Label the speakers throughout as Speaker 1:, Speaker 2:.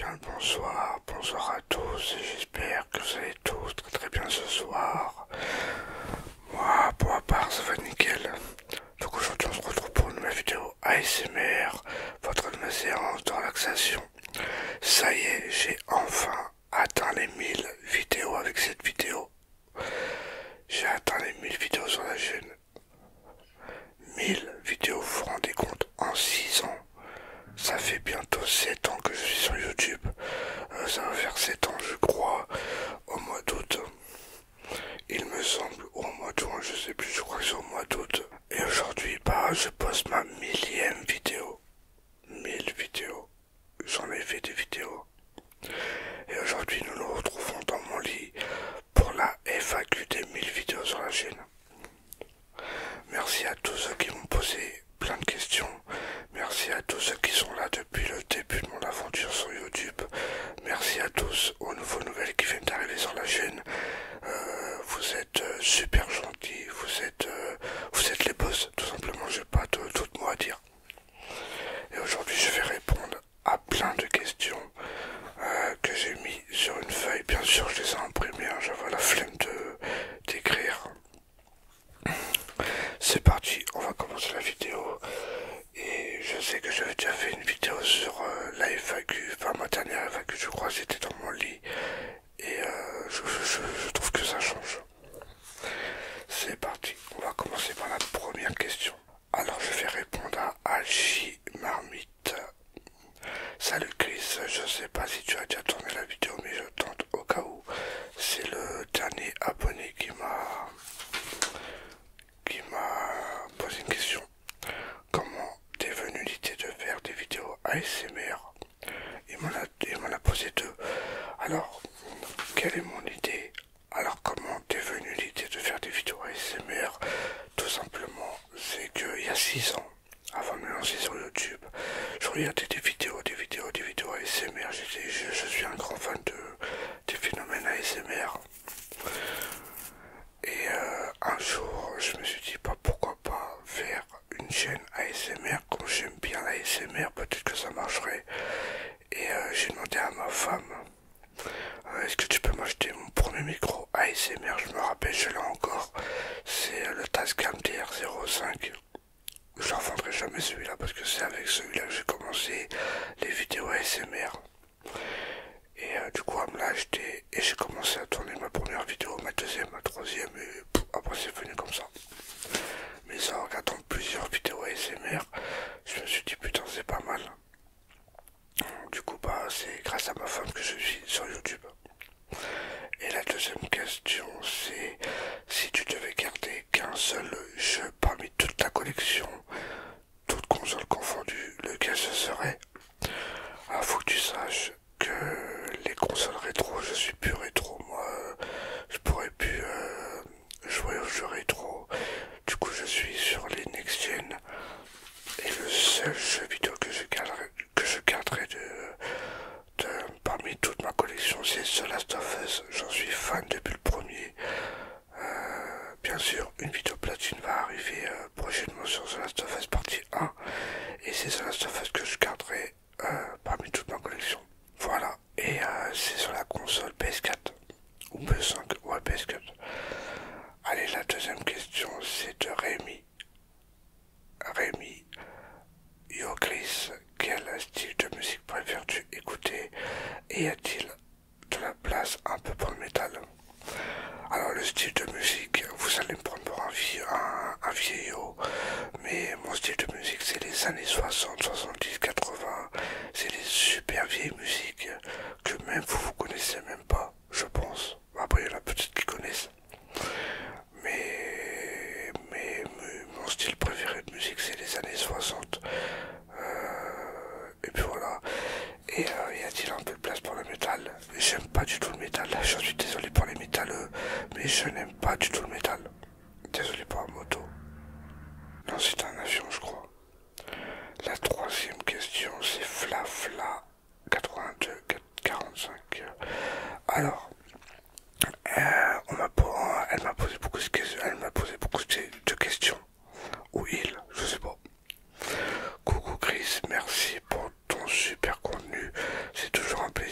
Speaker 1: bien le bonsoir, bonsoir à tous, et j'espère que vous allez tous très bien ce soir. Moi, pour ma part, ça va nickel. Donc aujourd'hui, on se retrouve pour une nouvelle vidéo ASMR, votre nouvelle séance de relaxation. Ça y est, j'ai enfin atteint les 1000 vidéos avec cette vidéo. J'ai atteint les 1000 vidéos sur la chaîne. 1000 vidéos, vous vous rendez compte, en 6 ans. Ça fait bientôt 7 ans que je suis sur YouTube. Ça va faire 7 ans, je crois, au mois d'août. Il me semble, ou au mois de juin, je sais plus, je crois que c'est au mois d'août. Et aujourd'hui, je poste ma 1000e vidéo. 1000 vidéos. J'en ai fait des vidéos. Et aujourd'hui, nous nous retrouvons dans mon lit pour la FAQ des 1000 vidéos sur la chaîne. Merci à tous ceux qui m'ont posé plein de questions. Merci à tous ceux qui sont là depuis le début de mon aventure sur YouTube. Merci à tous aux nouvelles qui viennent d'arriver sur la chaîne. Vous êtes super gentils, vous êtes les boss, tout simplement, j'ai pas d'autres mots à dire. Et aujourd'hui je vais répondre à plein de questions que j'ai mis sur une feuille. Bien sûr je les ai imprimées, hein, j'avais la flemme d'écrire. C'est parti, on va commencer la vidéo. Et je sais que j'avais déjà fait une vidéo sur la FAQ, enfin ma dernière FAQ je crois, c'était dans mon lit. Et je trouve que ça change. C'est parti, on va commencer par la première question. Alors je vais répondre à Alchi Marmite. Salut Chris, je sais pas si tu as déjà tourné la vidéo mais je tente au cas où. C'est le dernier abonné qui m'a posé une question. Comment t'es venu l'idée de faire des vidéos ASMR? Il m'en a posé deux. Alors, quelle est mon idée? Alors, comment t'es venu l'idée de faire des vidéos ASMR? Tout simplement, c'est qu'il y a 6 ans, avant de me lancer sur YouTube, je regardais des vidéos ASMR. Je suis un grand fan des phénomènes ASMR. Et un jour, je me suis dit, pourquoi pas faire une chaîne ASMR, comme j'aime bien l'ASMR, peut-être que ça marcherait. Et j'ai demandé à ma femme, est-ce que tu peux m'acheter mon premier micro ASMR? Je me rappelle, je l'ai encore, c'est le Tascam TR05. Je ne revendrai jamais celui-là parce que c'est avec celui-là que j'ai commencé les vidéos ASMR. Et du coup, elle me l'a acheté et j'ai commencé à tourner ma première vidéo, ma deuxième, ma troisième et après c'est venu comme ça. Mais en regardant plusieurs vidéos ASMR, je me suis dit putain c'est pas mal. Du coup c'est grâce à ma femme que je suis sur YouTube. Et la deuxième question c'est si tu devais garder qu'un seul jeu parmi toute ta collection, toutes consoles confondues, lequel ce serait? Ah, faut que tu saches que les consoles rétro, je suis plus rétro, moi je pourrais plus jouer aux jeux rétro. Du coup je suis sur les next gen. Et le seul jeu vidéo que je garderai parmi toute ma collection, c'est The Last of Us. J'en suis fan depuis le premier. Bien sûr, une vidéo platine va arriver prochainement sur The Last of Us partie 1. Et c'est The Last of Us que je garderai parmi toute ma collection. Voilà, et c'est sur la console PS4 ou PS5, ouais PS4. Allez, la deuxième question, c'est de Rémi. Rémi, yo Chris, quel style de musique préfères-tu écouter? Et y a-t-il de la place un peu pour le métal? Alors le style de musique, vous allez me prendre pour un vieillot, mais mon style de musique c'est les années 60, 70, 80, c'est les super vieilles musiques que même vous connaissez même pas, je pense. Après il y en a peut-être qui connaissent, mais mon style préféré de musique c'est les années 60. Et puis voilà. Et y a-t-il un peu de place pour le métal? J'aime pas du tout le métal. Je suis désolé pour les métalleux, mais je n'aime pas du tout le métal. Désolé pour la moto. Non, c'est un avion, je crois. La troisième question, c'est Flafla 82 45. Alors, elle m'a posé beaucoup de questions. Ou il, je sais pas. Coucou Chris, merci pour ton super contenu. C'est toujours un plaisir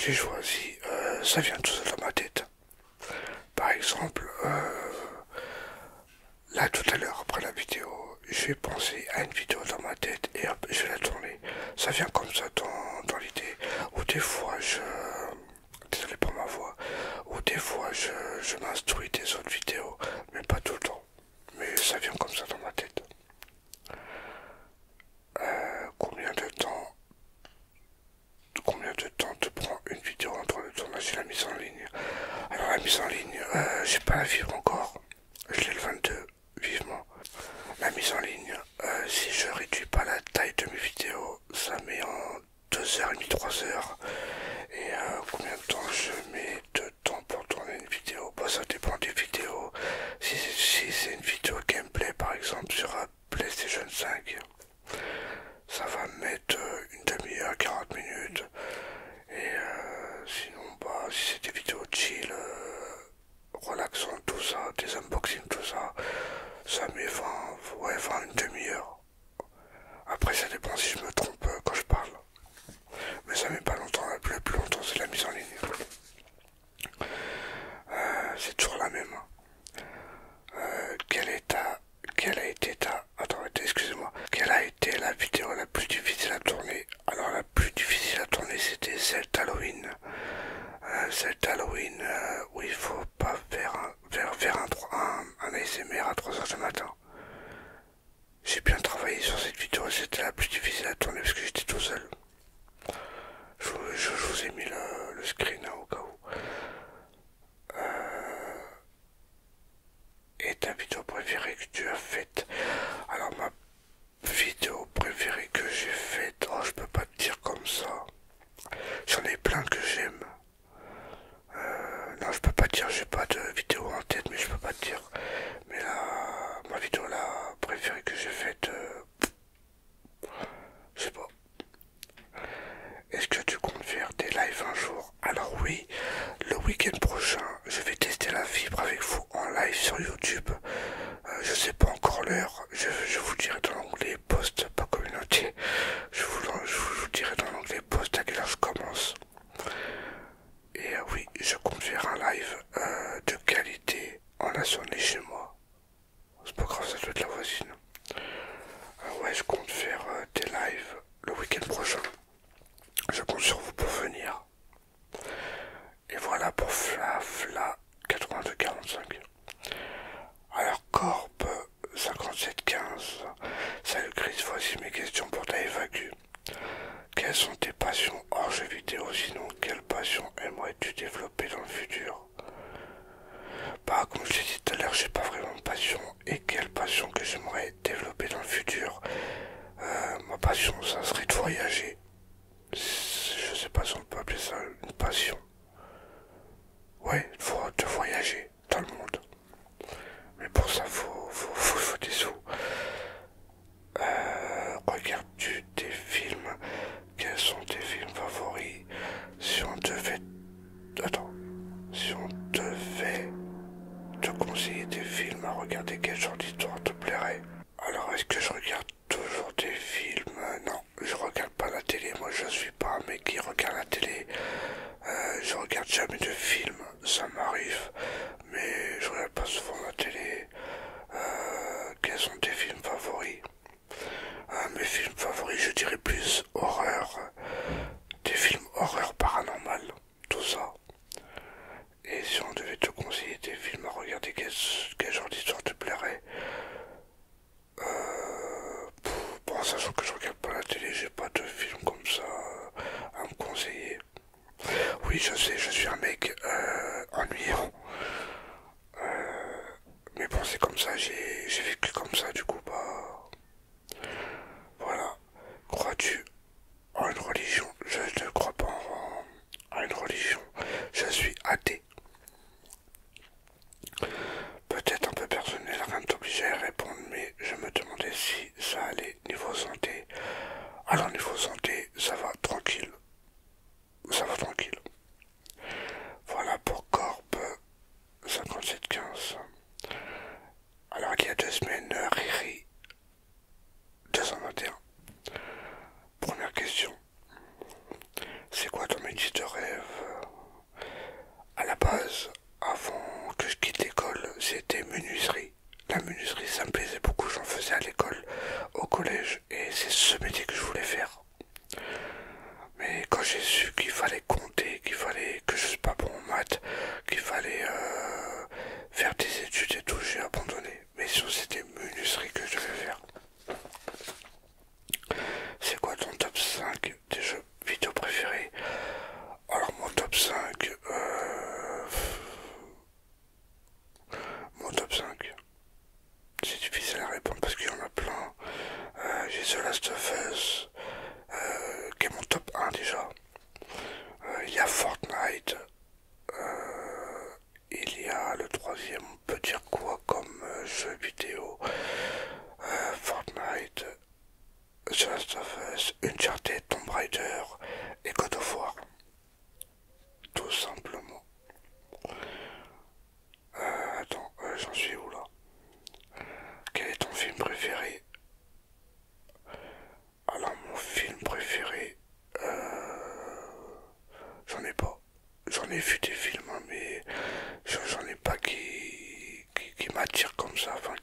Speaker 1: j'ai choisi, ça vient tout seul dans ma tête. Par exemple, là tout à l'heure après la vidéo, j'ai pensé à une vidéo dans ma tête et hop, je vais la tourner. Ça vient comme ça dans l'idée. Ou des fois désolé pour ma voix, ou des fois je m'instruis des autres vidéos, mais pas tout le temps. Mais ça vient comme ça dans ma tête. Combien de temps te prend une vidéo entre le tournage et la mise en ligne? Alors la mise en ligne, j'ai pas la fibre encore. Je l'ai le 22, vivement. La mise en ligne, si je réduis pas la taille de mes vidéos, ça met en 2h30, 3h. Et combien de temps je mets de temps pour tourner une vidéo? Bah, ça dépend des vidéos. Si c'est une vidéo gameplay par exemple sur un PlayStation 5, ça va me mettre une demi-heure, 40 minutes. Et sinon, bah, si c'est des vidéos chill, relaxantes, tout ça, des unboxings, tout ça, ça met 20, ouais, 20, une demi-heure. Après, ça dépend si je me trompe quand je parle. Mais ça met pas longtemps, le plus longtemps, c'est la mise en ligne. C'est toujours la même. Quelle a été attends, excusez-moi. Quelle a été la vidéo la plus difficile à tourner? Alors, la plus difficile à tourner, c'était celle d'Halloween. Celle d'Halloween où il faut pas faire un ASMR à 3h du matin. J'ai bien travaillé sur cette vidéo, c'était la plus difficile à tourner parce que j'étais tout seul. Je vous ai mis le screen hein, au cas où. Et ta vidéo préférée que tu as faite? Alors ma vidéo préférée que j'ai faite, oh je peux pas te dire comme ça. J'en ai plein que j'aime. Non je peux pas te dire, j'ai pas de vidéo en tête mais je peux pas te dire. Mais là, ma vidéo la préférée que j'ai faite, je sais pas. Est-ce que tu comptes faire des lives un jour? Alors oui, le week-end prochain, je vais tester la fibre avec vous en live sur YouTube. Je sais pas encore l'heure, je vous dirai dans l'onglet post, pas communauté. Je vous dirai dans l'onglet post à quelle heure je commence. Et oui, je compte faire un live de qualité en la sonné chez moi. C'est pas grave, ça doit être la voisine. Ouais, je compte faire des lives le week-end prochain. Je compte sur vous pour venir. Et voilà pour Fla 8245. Alors Corp 5715. Salut Chris, voici mes questions pour ta FAQ. Quelles sont tes passions hors jeux vidéo? Sinon, quelle passion aimerais-tu développer dans le futur? Bah, comme je t'ai dit tout à l'heure, j'ai pas vraiment de passion. Et quelle passion que j'aimerais développer dans le futur? Ma passion, ça serait de voyager. Je sais pas si on peut appeler ça une passion. Ouais, de voyager dans le monde. Mais pour ça, faut des sous. Regardes-tu des films? Quels sont tes films favoris? Si on devait... Attends. Si on devait te conseiller des films à regarder, quel genre d'histoire te plairait? Alors, est-ce que je regarde toujours des films? Non, je regarde pas la télé. Moi, je suis pas un mec qui regarde la télé. Je regarde jamais de films. Ça m'arrive, mais je regarde pas souvent la télé. Quels sont tes films favoris? Mes films favoris, je dirais plus horreur. Des films horreur paranormal, tout ça. Et si on devait te conseiller des films à regarder, quel genre d'histoire te plairait? Bon, sachant que je regarde pas la télé, j'ai pas de film comme ça à me conseiller. Oui, je sais, je suis un mec ennuyant. Mais bon, c'est comme ça, j'ai vécu comme ça, du coup, bah... Voilà. Crois-tu en une religion? Je ne crois pas en une religion. Je suis athée. Peut-être un peu personnel, rien ne t'obligeait à répondre, mais je me demandais si ça allait niveau santé. Alors niveau santé, ça va tranquille. Ça va tranquille. fallait compter, qu'il fallait que je suis pas bon en maths, qu'il fallait faire des études et tout, j'ai abandonné. Mais sinon c'était menuiserie que je devais faire. C'est quoi ton top 5 des jeux vidéo préférés? Alors mon top 5, mon top 5, c'est difficile à répondre parce qu'il y en a plein. J'ai The Last of Us, qui est mon top 1 déjà. Il y a Fortnite, il y a le troisième, on peut dire quoi comme jeu vidéo? Fortnite, The Last of Us, Uncharted, Tomb Raider et God of War. Tout simplement. Attends, j'en suis où là? Quel est ton film préféré? Alors mon film préféré, j'en ai pas. J'en ai vu des films, hein, mais j'en ai pas qui m'attirent comme ça, enfin,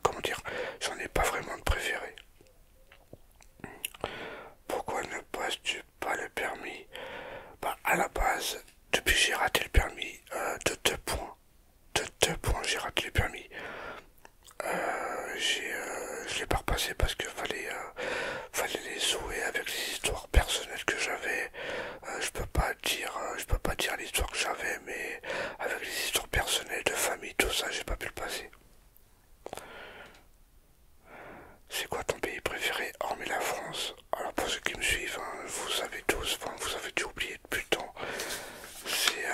Speaker 1: comment dire, j'en ai pas vraiment de préféré. Pourquoi ne passes-tu pas le permis? Bah, à la base, depuis que j'ai raté le permis, de 2 points. De 2 points, j'ai raté le permis. Je l'ai pas repassé parce que fallait les jouer avec les histoires personnelles que j'avais. Je peux pas dire l'histoire que j'avais, mais avec les histoires personnelles de famille, tout ça, j'ai pas pu le passer. C'est quoi ton pays préféré hormis la France? Alors pour ceux qui me suivent, hein, vous savez tous, enfin, vous avez dû oublier depuis le temps. C'est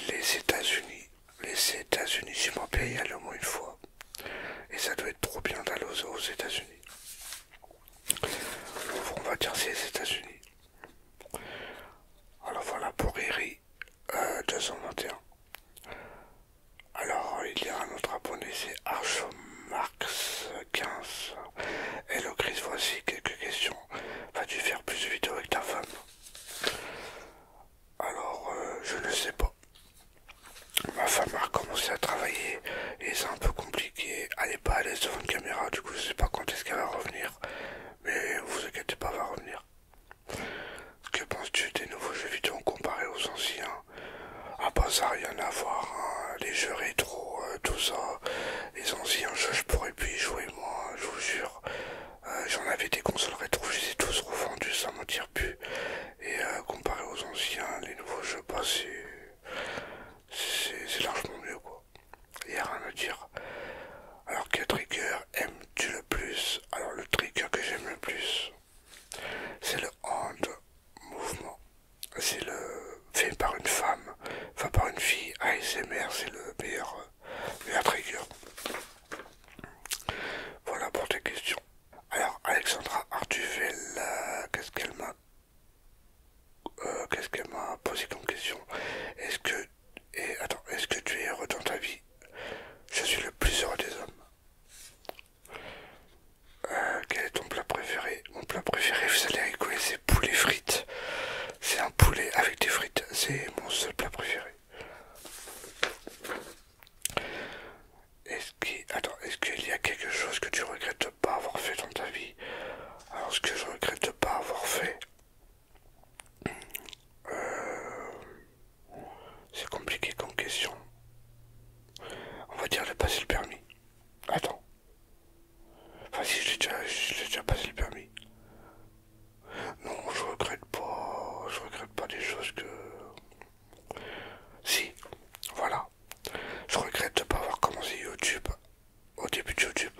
Speaker 1: les États-Unis. Les États-Unis, j'y m'en paye y aller au moins une fois. Et ça doit être trop bien d'aller aux États-Unis. On va dire c'est les États-Unis. Alors voilà pour Riri, 221. Alors il y a un autre abonné, c'est Archomarx15. Hello Chris, voici quelques questions. Vas-tu faire plus de vidéos avec ta femme? Alors je ne sais pas. Ma femme a recommencé à travailler et c'est un peu compliqué. Elle n'est pas à l'aise devant une caméra, du coup je sais pas quand est-ce qu'elle va revenir. Mais vous inquiétez pas, elle va revenir. Que penses-tu des nouveaux jeux vidéo comparés aux anciens? Ah bah ça n'a rien à voir, hein. Les jeux rétro, tout ça. Les anciens jeux, je pourrais plus y jouer moi, je vous jure. J'en avais des consoles rétro, je les ai tous revendus, ça m'en tire plus. Et comparé aux anciens, les nouveaux jeux, bah c'est largement mieux quoi. Il n'y a rien à dire. Alors quel trigger aimes-tu le plus? Alors le trigger que j'aime le plus, c'est le hand mouvement. C'est le fait par une femme, enfin par une fille. ASMR, c'est le meilleur trigger. Voilà pour tes questions. Alors Alexandra Artuvel, qu'est-ce qu'elle m'a posé comme question? Est-ce que tu es heureux dans ta vie? Je suis le plus heureux des hommes. Quel est ton plat préféré? Mon plat préféré, vous allez rigoler, c'est poulet frites. C'est un poulet avec des frites. C'est mon seul plat préféré. Est-ce qu'il y a quelque chose que tu regrettes de pas avoir fait dans ta vie? Alors, ce que je regrette de pas avoir fait, c'est compliqué comme question. On va dire de passer le permis. Attends. Enfin, si je l'ai déjà passé le permis. Non, je regrette pas des choses que... Si, voilà. Je regrette de pas avoir commencé YouTube au début de YouTube.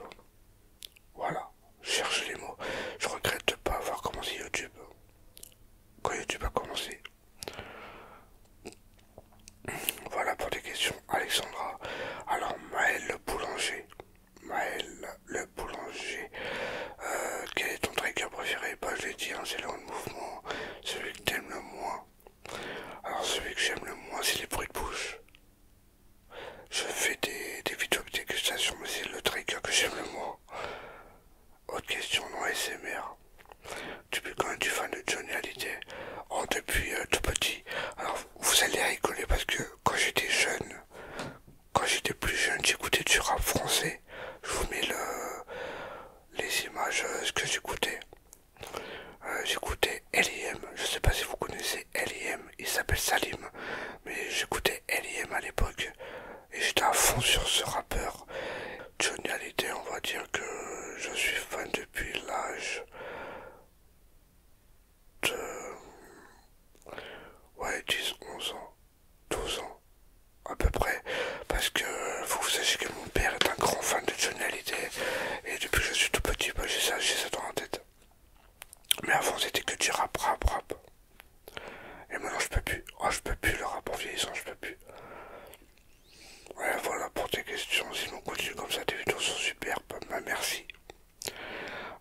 Speaker 1: Voilà, je cherche les mots. Je regrette de pas avoir commencé YouTube quand YouTube a commencé. Voilà pour des questions, Alexandra. Alors Maël le boulanger. Quel est ton trigger préféré? Bah je l'ai dit, hein, c'est le mouvement. Celui que t'aimes le moins. Alors celui que j'aime le moins, c'est les bruits de bouche. Je fais des vidéos de dégustation, mais c'est le trigger que j'aime le moins. Autre question, non ASMR. Depuis quand es-tu fan de Johnny Hallyday? Oh, depuis tout petit. Alors, vous allez rigoler parce que quand j'étais plus jeune, j'écoutais du rap français. Je vous mets les images, ce que j'écoutais. J'écoutais L.I.M. Je sais pas si vous s'appelle Salim, mais j'écoutais L.I.M à l'époque, et j'étais à fond sur ce rappeur. Johnny Hallyday, on va dire que je suis fan depuis l'âge de... ouais, 10, 11 ans, 12 ans, à peu près, parce que faut que vous sachiez que mon père est un grand fan de Johnny Hallyday, et depuis que je suis tout petit, bah, j'ai ça dans la tête. Mais avant c'était que du rap, rap, rap. Et maintenant je peux plus. Oh, je peux plus le rap en vieillissant, je peux plus. Ouais, voilà pour tes questions. Si on continue comme ça, tes vidéos sont superbes. Bah, merci.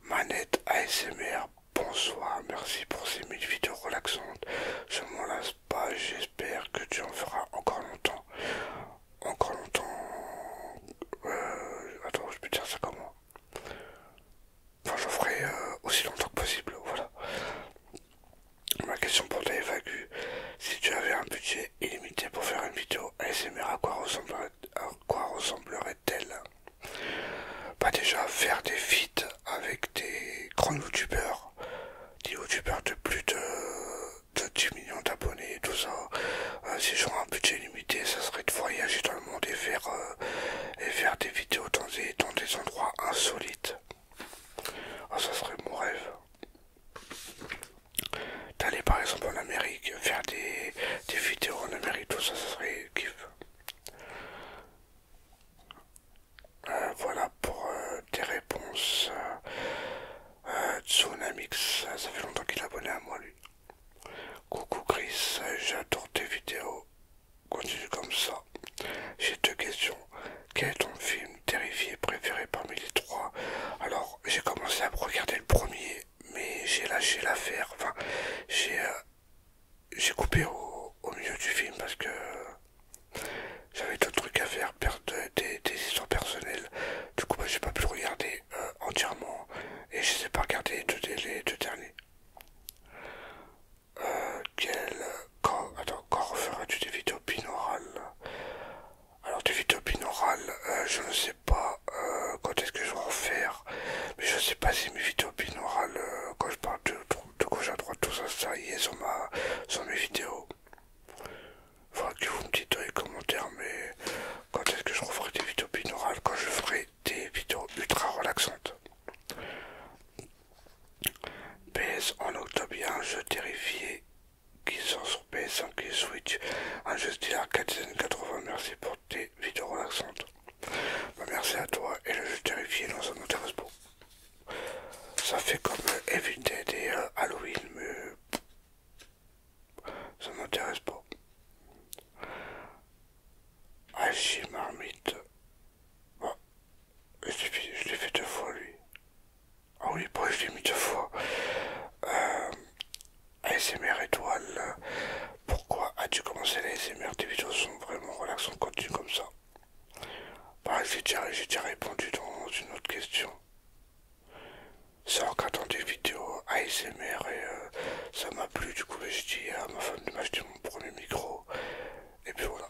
Speaker 1: Manette ASMR, bonsoir. Merci pour ces 1000 vidéos relaxantes. Je m'en lasse pas. J'espère que tu en feras encore longtemps. Encore longtemps. Attends, je peux dire ça comment? Enfin, j'en ferai aussi longtemps que possible. Voilà. Ma question pour toi évacuée, si tu avais un budget illimité pour faire une vidéo ASMR, à quoi ressemblerait-elle? Bah déjà faire des feats avec des grands youtubeurs, des youtubeurs de plus de 10 millions d'abonnés et tout ça. Si j'aurais un budget limité, ça serait de voyager dans le monde et faire des vidéos dans des endroits insolites. Oh, ça serait mon rêve. D'aller par exemple en Amérique, faire des vidéos en Amérique, tout ça, ça serait kiff. Voilà pour tes réponses. Tsunamix, ça fait longtemps qu'il est abonné à moi lui. Coucou Chris, j'adore tes vidéos. Continue comme ça. J'ai deux questions. Quel est ton film terrifié préféré parmi les trois? Alors, j'ai commencé à regarder le premier, mais j'ai lâché l'affaire. Enfin, j'ai coupé au milieu du film parce que j'avais d'autres trucs à faire, des histoires personnelles. Du coup, bah, j'ai pas pu le regarder entièrement et je sais pas regarder les deux derniers. Quand referas-tu des vidéos binaurales? Alors des vidéos binaurales, je ne sais pas quand est-ce que je vais en faire, mais je sais pas si mes vidéos binaurales, quand je parle de gauche à droite, tout ça, ça y est sur mes vidéos. Faudra que vous me dites dans les commentaires, mais quand est-ce que je referai des vidéos binaurales? Quand je ferai des vidéos ultra relaxantes. PS en octobre, il y a un jeu terrifié qui sort sur PS5 et Switch, un jeu style arcade des années 80. Merci pour tes vidéos relaxantes. Bah, merci à toi, et le jeu terrifié, non, ça m'intéresse pas. Ça fait comme Evil Dead et Halloween, mais ça m'intéresse pas. Hachi Marmite, bah, je l'ai fait deux fois lui. Ah oui, pourquoi je l'ai mis deux fois? ASMR étoile, pourquoi as-tu commencé la ASMR? Tes vidéos sont vraiment relaxantes, continue comme ça. Bah, j'ai déjà répondu dans une autre question. C'est en regardant des vidéos ASMR et ça m'a plu, du coup j'ai dit à ma femme de m'acheter mon premier micro. Et puis voilà.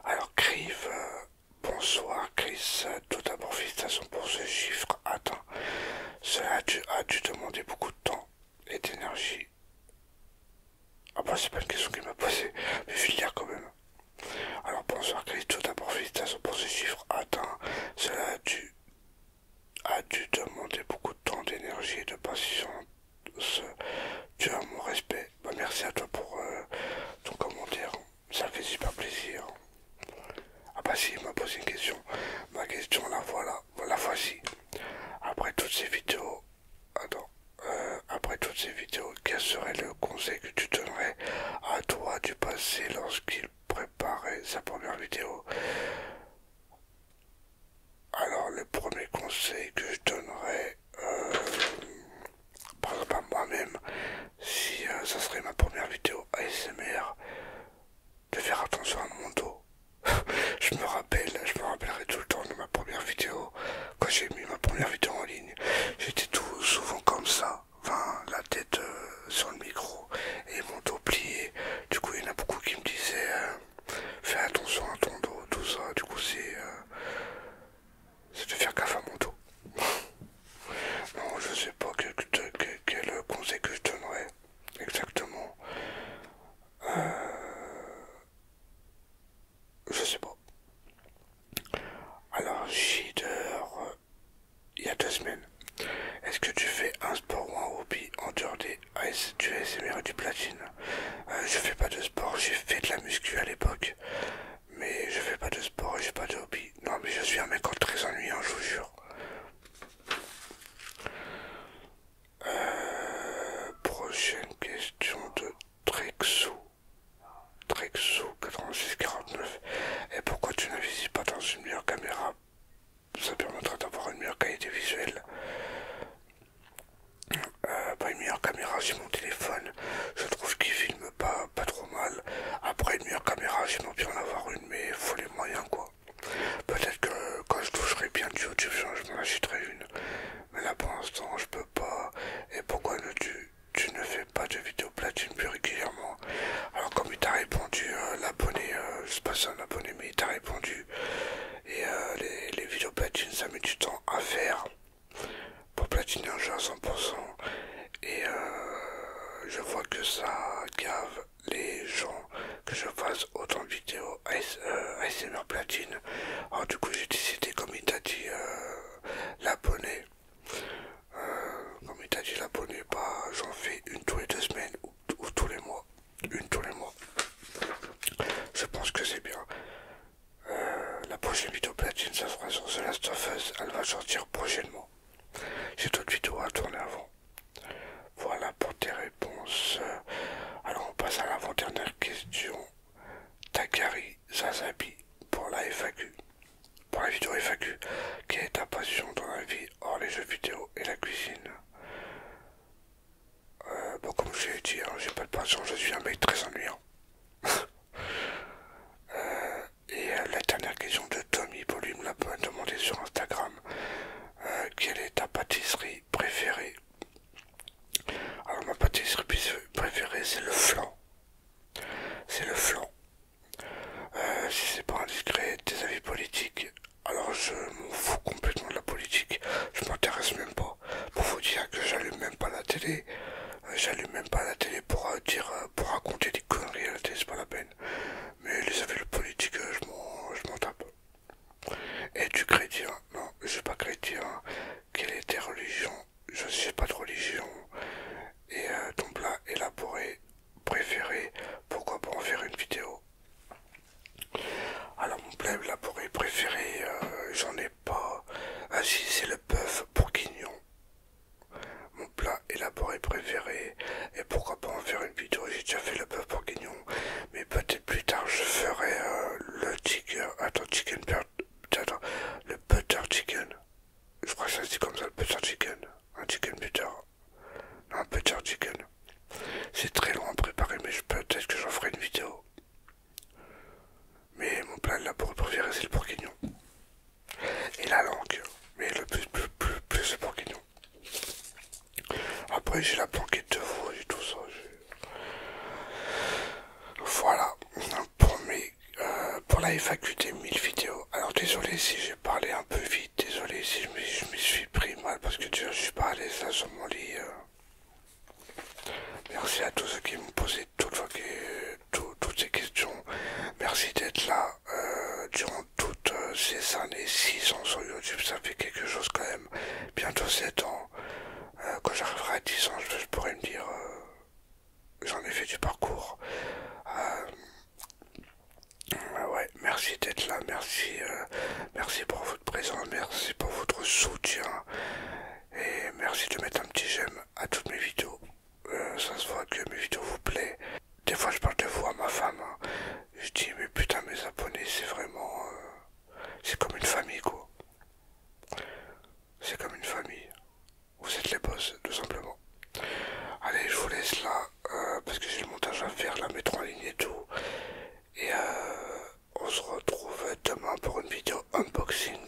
Speaker 1: Alors Crive, bonsoir Chris, tout d'abord félicitations pour ce chiffre atteint. Cela a dû demander beaucoup de temps et d'énergie. Ah bah c'est pas une question qu'il m'a posée, mais je vais le lire quand même. Alors bonsoir Chris, tout d'abord félicitations pour ce chiffre atteint. Cela a dû demander beaucoup de temps, d'énergie et de patience. Tu as mon respect. Bah, merci à toi pour ton commentaire. Ça fait super plaisir. Ah bah si, il m'a posé une question. Ma question, la voilà. La voici. Après toutes ces vidéos... Attends. Après toutes ces vidéos, quel serait le conseil que tu donnerais à toi du passé lorsqu'il préparait sa première vidéo? Alors, le premier conseil que je donnerais, par exemple à moi-même, si ça serait ma première vidéo ASMR, de faire attention à mon dos. je me rappellerai tout le temps de ma première vidéo, quand j'ai mis ma première vidéo en ligne, j'étais tout souvent comme ça, enfin la tête sur le micro et mon dos plié. Du coup il y en a beaucoup qui me disaient fais attention à ton dos, tout ça. Du coup c'est de faire gaffe à mon dos. du platine. Je fais pas de sport, j'ai fait de la muscu à l'époque. Mais je fais pas de sport et j'ai pas de hobby. Non mais je suis un mec très ennuyant, je vous jure. Prochaine question de Trexou. Trexou 8649. Et pourquoi tu n'investis pas dans une meilleure caméra? Ça permettra d'avoir une meilleure qualité visuelle. Pas une meilleure caméra, j'ai mon téléphone. Je trouve qu'il filme pas trop mal. Après une meilleure caméra, j'aimerais bien en avoir une, mais il faut les moyens quoi. Peut-être que quand je toucherai bien du YouTube, je m'en achèterai une. Mais là pour l'instant, je peux pas. Et pourquoi tu ne fais pas de vidéos platine plus régulièrement? Alors comme il t'a répondu, l'abonné, je sais pas si c'est un abonné, mais il t'a répondu. Et les vidéos platine, ça met du temps à faire pour platiner un jeu à 100%. Et je vois que ça gave les gens que je fasse autant de vidéos ASMR platine. Alors du coup j'ai décidé, comme il t'a dit l'abonné, bah j'en fais une tous les 2 semaines ou tous les mois. Une tous les mois. Je pense que c'est bien. La prochaine vidéo platine, ça sera sur The Last of Us. Elle va sortir prochainement. J'ai d'autres vidéos à tourner avant. Voilà pour tes réponses. Alors on passe à l'avant-dernière question. Takari Zazabi pour la FAQ. Pour la vidéo FAQ. Quelle est ta passion dans la vie hors les jeux vidéo et la cuisine? Bon, comme je l'ai dit, hein, j'ai pas de passion, je suis un mec très ennuyant. Et la dernière question de Tommy Paul me l'a demandé sur Instagram. Quelle est ta pâtisserie préférée? Alors ma pâtisserie préférée c'est le flan. C'est le flan. Si c'est pas indiscret, des avis politiques, alors je m'en fous complètement de la politique. Je m'intéresse même pas. Pour vous dire que j'allume même pas la télé. J'allume même pas la télé pour pour raconter des conneries à la télé, c'est pas la peine. Mais les avis politiques, je m'en tape. Et du chrétien? Non, je suis pas chrétien. Quelle est tes religions? Je sais pas de religion. Et ton plat élaboré préféré, pourquoi pas en faire une vidéo? Alors mon plat élaboré préféré, j'en ai pas. Ah si, c'est le bœuf bourguignon. Mon plat élaboré préféré, et pourquoi pas en faire une vidéo? J'ai déjà fait le bœuf bourguignon, mais peut-être plus tard je ferai le chicken, attends, le butter chicken. Je crois que ça se dit comme ça, le butter chicken. Un chicken butter. Non, un butter chicken. C'est très long à préparer, mais peut-être que j'en ferai une vidéo. Mais mon plat élaboré préféré, c'est le bourguignon. Et la langue. Mais le plus le bourguignon. Après, j'ai la blanquette de veau et tout ça. Voilà. Pour la FAQ des 1000 vidéos. Alors, désolé si j'ai parlé un peu vite. Désolé si je me suis pris mal parce que déjà, je suis pas à l'aise là sur mon lit. Merci à tous ceux qui m'ont posé toutes ces questions. Merci d'être là durant toutes ces années, 6 ans sur YouTube, ça fait quelque chose quand même. Bientôt 7 ans. Quand j'arriverai à 10 ans, je pourrais me dire j'en ai fait du parcours. Ouais, merci d'être là, merci pour votre présence, merci pour votre soutien. Et merci de mettre un petit j'aime à toutes mes vidéos. Ça se voit que mes vidéos vous plaisent. Des fois je parle de vous à ma femme. Hein. Je dis mais putain mes abonnés c'est vraiment... c'est comme une famille quoi. C'est comme une famille. Vous êtes les boss tout simplement. Allez je vous laisse là parce que j'ai le montage à faire, la mettre en ligne et tout. Et on se retrouve demain pour une vidéo unboxing